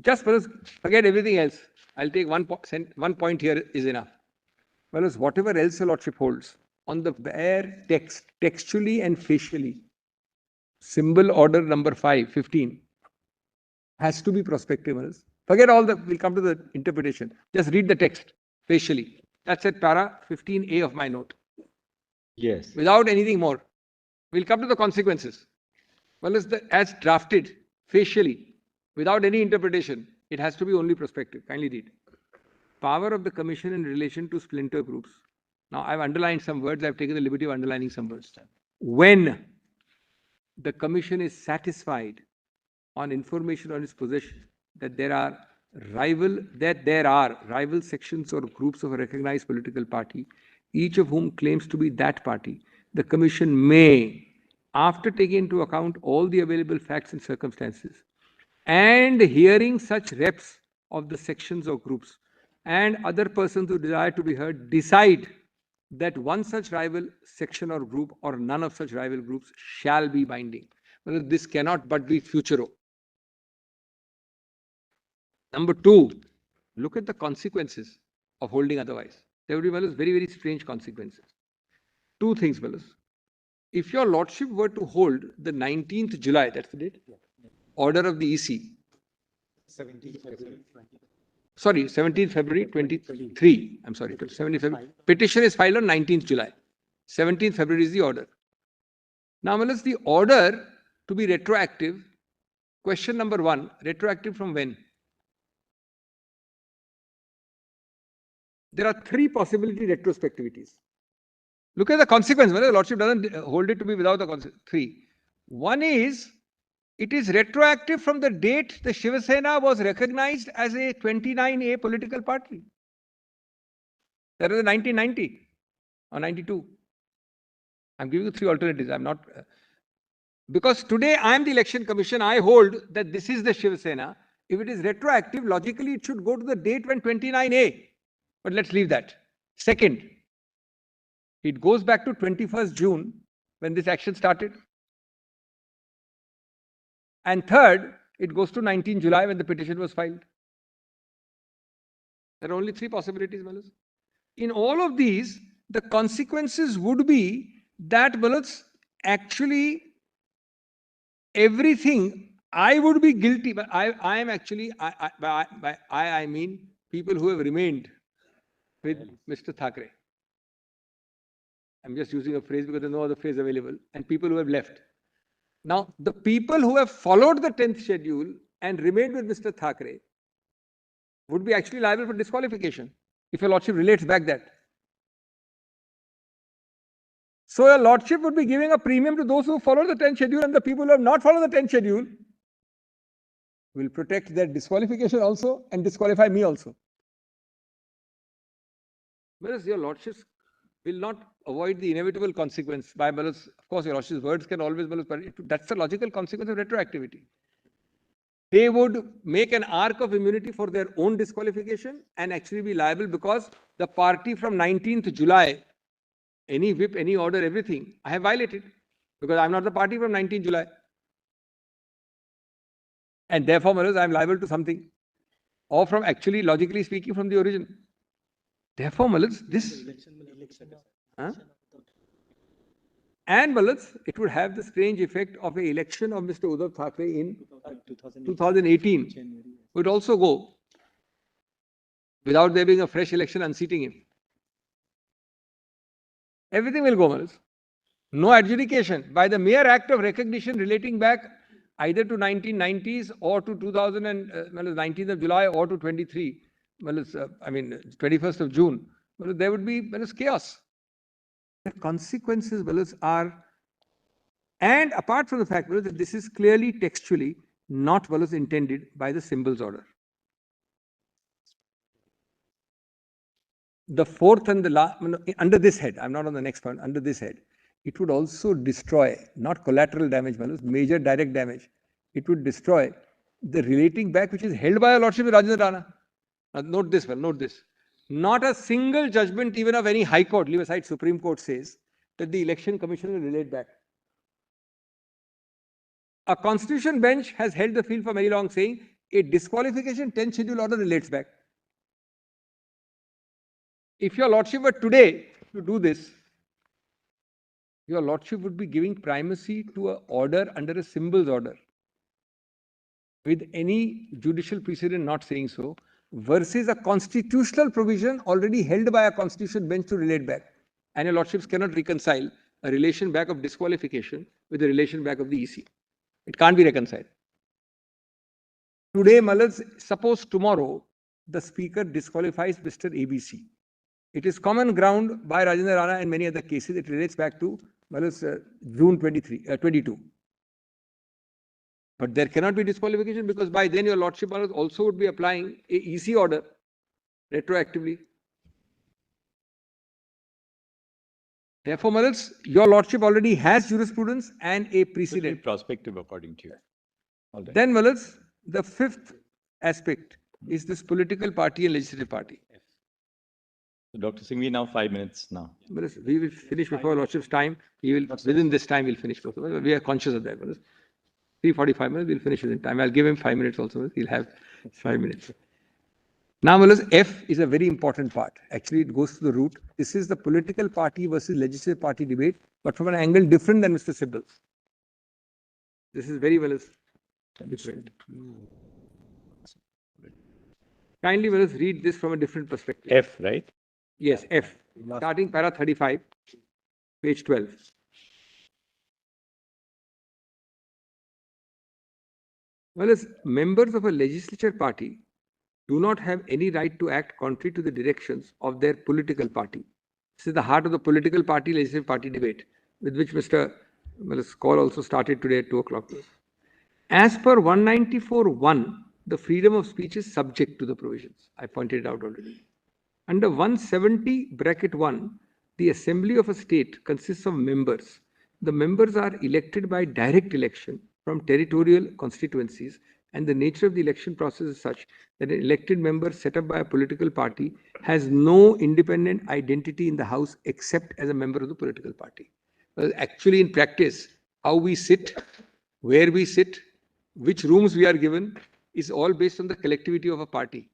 Just forget everything else. I'll take one point here is enough. Well, whatever else your lordship holds, on the bare text, textually and facially, symbol order number 15, has to be prospective. Forget all the, we'll come to the interpretation. Just read the text facially. That's at para 15A of my note. Yes. Without anything more. We'll come to the consequences. Well, as drafted facially, without any interpretation, it has to be only prospective. Kindly read. Power of the commission in relation to splinter groups. Now, I've underlined some words. I've taken the liberty of underlining some words. When the commission is satisfied on information on its possession that there are rival sections or groups of a recognized political party, each of whom claims to be that party, the commission may, after taking into account all the available facts and circumstances, and hearing such reps of the sections or groups and other persons who desire to be heard, decide that one such rival section or group or none of such rival groups shall be binding. Well, this cannot but be futuro. Number two, look at the consequences of holding otherwise. There would be very, very strange consequences. Two things, fellows. If your lordship were to hold the 19th July, that's the date, order of the EC. 17th February 23. I'm sorry, 17th February. Petition is filed on 19th July. 17th February is the order. Now, fellows, the order to be retroactive, question number one, retroactive from when? There are three possibility retrospectivities. Look at the consequence. Whether the lordship doesn't hold it to be without the consequence. Three. One is, it is retroactive from the date the Shiv Sena was recognized as a 29A political party. That was in 1990 or 92. I'm giving you three alternatives. I'm not... because today I am the election commission. I hold that this is the Shiv Sena. If it is retroactive, logically it should go to the date when 29A. But let's leave that. Second, it goes back to 21st June when this action started. And third, it goes to 19 July when the petition was filed. There are only three possibilities, Malas. In all of these, the consequences would be that, Malas, actually everything, I would be guilty, but I am actually, I mean people who have remained with Mr. Thackeray. I'm just using a phrase because there's no other phrase available. And people who have left. Now, the people who have followed the 10th schedule and remained with Mr. Thackeray would be actually liable for disqualification, if your lordship relates back that. So your lordship would be giving a premium to those who follow the 10th schedule, and the people who have not followed the 10th schedule will protect their disqualification also and disqualify me also. Whereas your lordships will not avoid the inevitable consequence by, of course, your lordship's words can always, that's the logical consequence of retroactivity. They would make an arc of immunity for their own disqualification and actually be liable because the party from 19th July, any whip, any order, everything, I have violated because I'm not the party from 19th July. And therefore, I'm liable to something, or from actually, logically speaking, from the origin. Therefore, this... And it would have the strange effect of an election of Mr. Uddhav Thackeray in 2018. It would also go without there being a fresh election unseating him. Everything will go, no adjudication. By the mere act of recognition relating back either to 1990s or to 19th of July or to 23, 21st of June, there would be chaos. The consequences are, and apart from the fact that this is clearly textually not intended by the symbols order. The fourth and the last, under this head, I'm not on the next point, under this head, it would also destroy, not collateral damage, major direct damage. It would destroy the relating back which is held by a lordship of Rajendra Rana. Now, note this, note this. Not a single judgment, even of any High Court, leave aside Supreme Court, says that the Election Commission will relate back. A Constitution bench has held the field for very long, saying a disqualification 10 schedule order relates back. If your lordship were today to do this, your lordship would be giving primacy to an order under a symbols order, with any judicial precedent not saying so, versus a constitutional provision already held by a constitutional bench to relate back. And your lordships cannot reconcile a relation back of disqualification with a relation back of the EC. It can't be reconciled. Today, Malas, suppose tomorrow the speaker disqualifies Mr. ABC. It is common ground by Rajendra Rana and many other cases. It relates back to Malas, June 22. But there cannot be disqualification because by then your lordship also would be applying a EC order retroactively. Therefore, Malas, your lordship already has jurisprudence and a precedent. Prospective according to you. All right. Then, Malas, the fifth aspect is this political party and legislative party. Yes. So Dr. Singhvi, now 5 minutes now. Malas, we will finish before lordship's time. We will, within this time, we'll finish. We are conscious of that, Malas. 3:45 minutes, we'll finish within time. I'll give him 5 minutes also. He'll have 5 minutes. Now, Malas, F is a very important part. Actually, it goes to the root. This is the political party versus legislative party debate, but from an angle different than Mr. Sibal's. This is very well different. Kindly, Malas, read this from a different perspective. F, right? Yes, F. Starting para 35, page 12. Well, as members of a legislature party do not have any right to act contrary to the directions of their political party. This is the heart of the political party, legislative party debate, with which Mr. Call also started today at 2 o'clock. As per 194(1), the freedom of speech is subject to the provisions. I pointed it out already. Under 170(1), the assembly of a state consists of members. The members are elected by direct election from territorial constituencies, and the nature of the election process is such that an elected member set up by a political party has no independent identity in the house except as a member of the political party. Well, actually, in practice, how we sit, where we sit, which rooms we are given is all based on the collectivity of a party.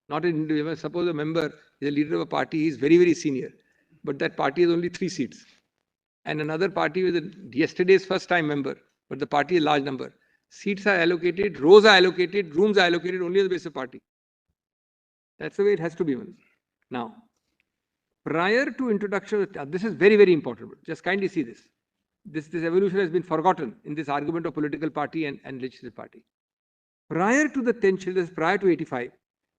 Not an individual. Suppose a member is a leader of a party, he is very, very senior, but that party has only 3 seats. And another party with yesterday's first time member, but the party is a large number. Seats are allocated, rows are allocated, rooms are allocated only on the basis of party. That's the way it has to be. Now, prior to introduction, this is very, very important. Just kindly see this. This evolution has been forgotten in this argument of political party and legislative party. Prior to the 10 children, prior to 85,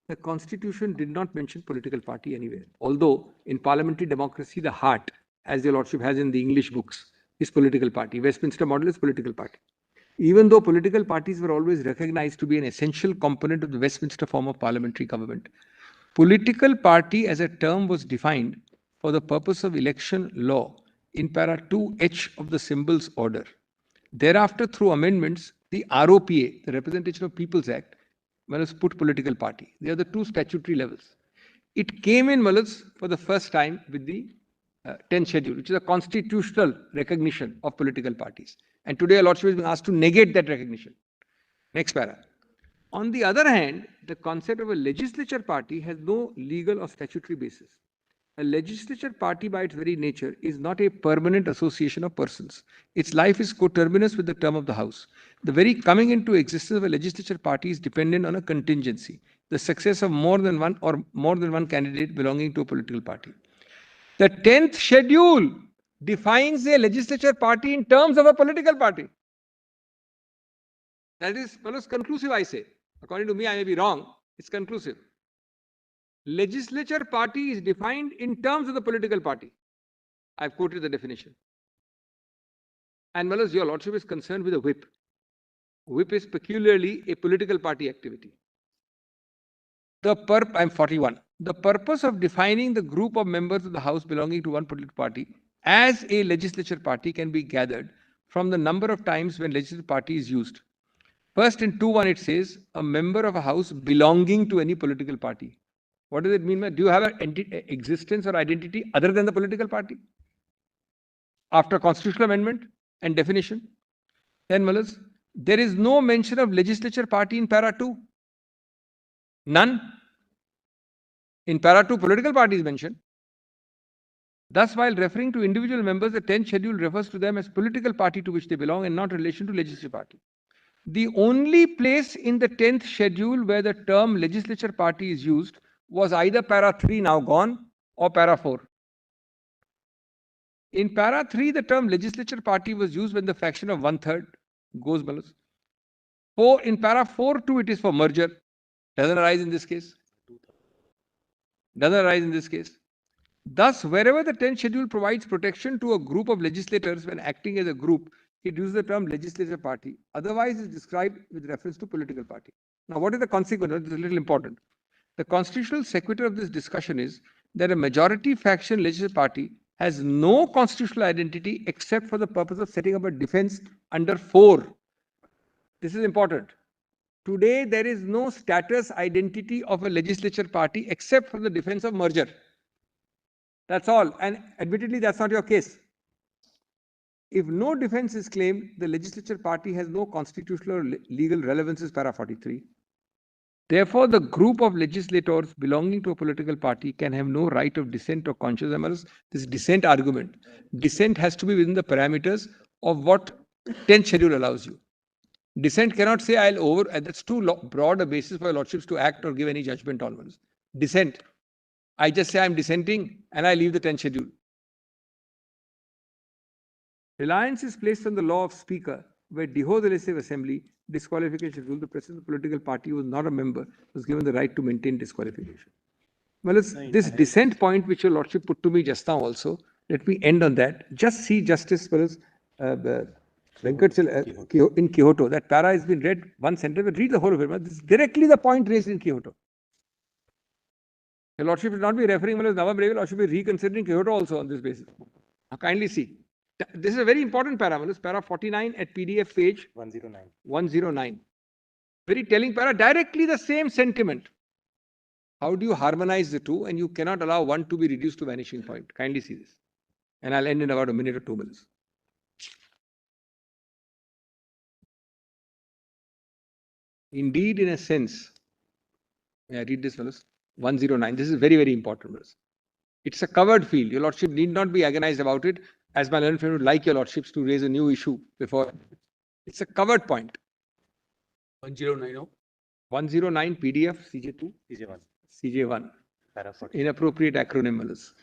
the constitution did not mention political party anywhere. Although in parliamentary democracy, the heart, as your lordship has in the English books, is political party. Westminster model is political party. Even though political parties were always recognized to be an essential component of the Westminster form of parliamentary government, political party as a term was defined for the purpose of election law in para 2H of the symbols order. Thereafter, through amendments, the ROPA, the Representation of People's Act, was put political party. They are the 2 statutory levels. It came in Malas for the first time with the 10th schedule, which is a constitutional recognition of political parties. And today, a lordship is being asked to negate that recognition. Next para. On the other hand, the concept of a legislature party has no legal or statutory basis. A legislature party, by its very nature, is not a permanent association of persons. Its life is coterminous with the term of the House. The very coming into existence of a legislature party is dependent on a contingency, the success of more than one candidate belonging to a political party. The 10th schedule defines a legislature party in terms of a political party. That is conclusive, I say. According to me, I may be wrong. It's conclusive. Legislature party is defined in terms of the political party. I've quoted the definition. And Malas, your lordship is concerned with a whip. Whip is peculiarly a political party activity. I'm 41. The purpose of defining the group of members of the House belonging to one political party as a legislature party can be gathered from the number of times when legislative party is used. First, in 2.1, it says a member of a House belonging to any political party. What does it mean? Do you have an existence or identity other than the political party? After constitutional amendment and definition, then Malas, there is no mention of legislature party in para 2. None. In para 2, political parties mentioned. Thus, while referring to individual members, the 10th schedule refers to them as political party to which they belong and not relation to legislative party. The only place in the 10th schedule where the term legislature party is used was either para 3, now gone, or para 4. In para 3, the term legislature party was used when the fraction of 1/3 goes below. In para 4-2, it is for merger. Doesn't arise in this case. Doesn't arise in this case. Thus, wherever the 10th schedule provides protection to a group of legislators when acting as a group, it uses the term legislature party. Otherwise, it is described with reference to political party. Now, what is the consequence? This is a little important. The constitutional sequitur of this discussion is that a majority faction legislative party has no constitutional identity except for the purpose of setting up a defense under 4. This is important. Today, there is no status identity of a legislature party except for the defense of merger. That's all. And admittedly, that's not your case. If no defense is claimed, the legislature party has no constitutional or legal relevance, is para 43. Therefore, the group of legislators belonging to a political party can have no right of dissent or conscience. This dissent argument. Dissent has to be within the parameters of what 10th schedule allows you. Dissent cannot say that's too broad a basis for your lordships to act or give any judgment on ones. Dissent. I just say I'm dissenting and I leave the 10th schedule. Reliance is placed on the law of speaker, where deho the legislative assembly, disqualification rule, the president of the political party who was not a member was given the right to maintain disqualification. Well, this dissent point which your lordship put to me just now also, let me end on that. Just see Justice Venkat in Kyoto. That para has been read one sentence, but read the whole of it. This is directly the point raised in Kyoto. Your lordship should not be referring to Navambreve, or should be reconsidering Kyoto also on this basis. Now, kindly see. This is a very important para. Para 49 at PDF page 109. 109. Very telling para. Directly the same sentiment. How do you harmonize the two? And you cannot allow one to be reduced to vanishing point. Kindly see this. And I'll end in about a minute or 2 minutes. Indeed, in a sense, may I read this, fellows? 109. This is very, very important. It's a covered field. Your lordship need not be agonized about it, as my learned friend would like your lordships to raise a new issue before. It's a covered point. 1090. 109 PDF, CJ2. CJ1. CJ1. Inappropriate acronym, fellows.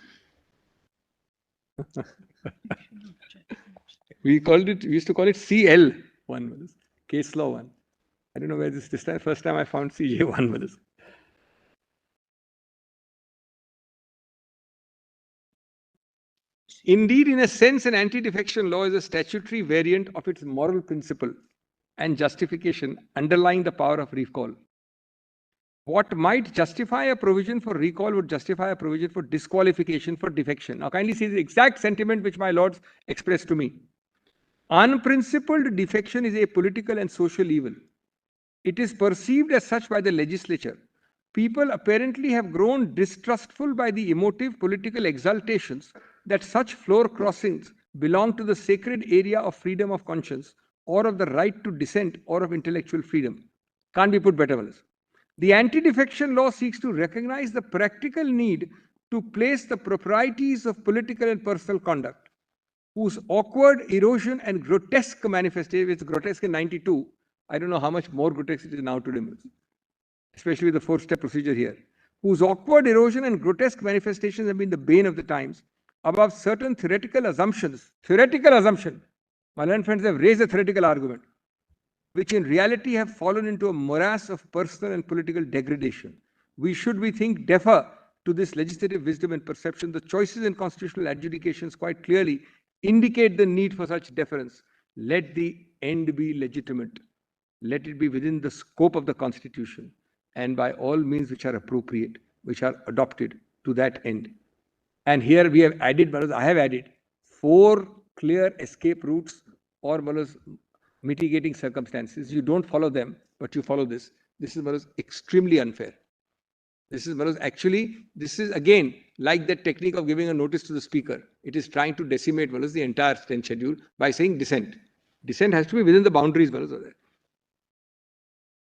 We used to call it CL1, case law 1. I don't know where this time. First time I found CJ1. Indeed, in a sense, an anti-defection law is a statutory variant of its moral principle and justification underlying the power of recall. What might justify a provision for recall would justify a provision for disqualification for defection. Now, kindly see the exact sentiment which my lords expressed to me. Unprincipled defection is a political and social evil. It is perceived as such by the legislature. People apparently have grown distrustful by the emotive political exaltations that such floor crossings belong to the sacred area of freedom of conscience or of the right to dissent or of intellectual freedom. Can't be put better, fellows. The anti-defection law seeks to recognize the practical need to place the proprieties of political and personal conduct, whose awkward erosion and grotesque manifestation, it's grotesque in 92, I don't know how much more grotesque it is now today, especially the 4-step procedure here, whose awkward erosion and grotesque manifestations have been the bane of the times, above certain theoretical assumptions. Theoretical assumption. My learned friends have raised a theoretical argument, which in reality have fallen into a morass of personal and political degradation. We should, we think, defer to this legislative wisdom and perception. The choices in constitutional adjudications quite clearly indicate the need for such deference. Let the end be legitimate. Let it be within the scope of the Constitution, and by all means which are appropriate, which are adopted to that end. And here we have added, I have added 4 clear escape routes or mitigating circumstances. You don't follow them, but you follow this. This is extremely unfair. This is again like that technique of giving a notice to the speaker. It is trying to decimate the entire 10th schedule by saying dissent. Dissent has to be within the boundaries of that.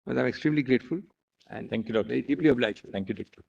But I'm extremely grateful. And Thank you, Doctor. very deeply obliged. Thank you, Doctor.